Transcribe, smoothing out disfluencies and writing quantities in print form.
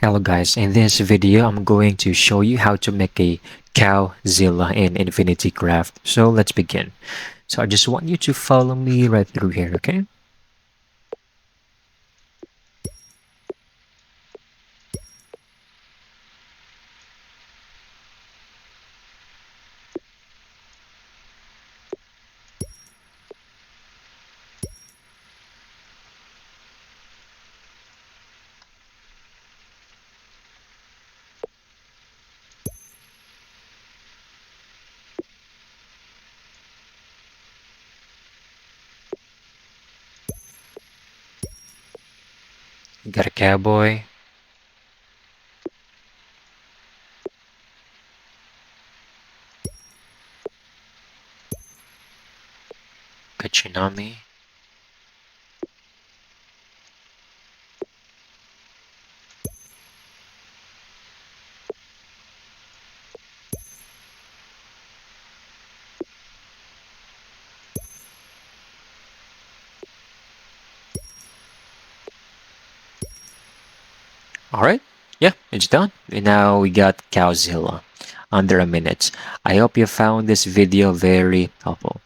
Hello guys, in this video I'm going to show you how to make a Cowzilla in Infinity Craft. So let's begin. So I just want you to follow me right through here, okay? Got a cowboy, got Tsunami, alright? Yeah, it's done. And now we got Cowzilla under a minute. I hope you found this video very helpful.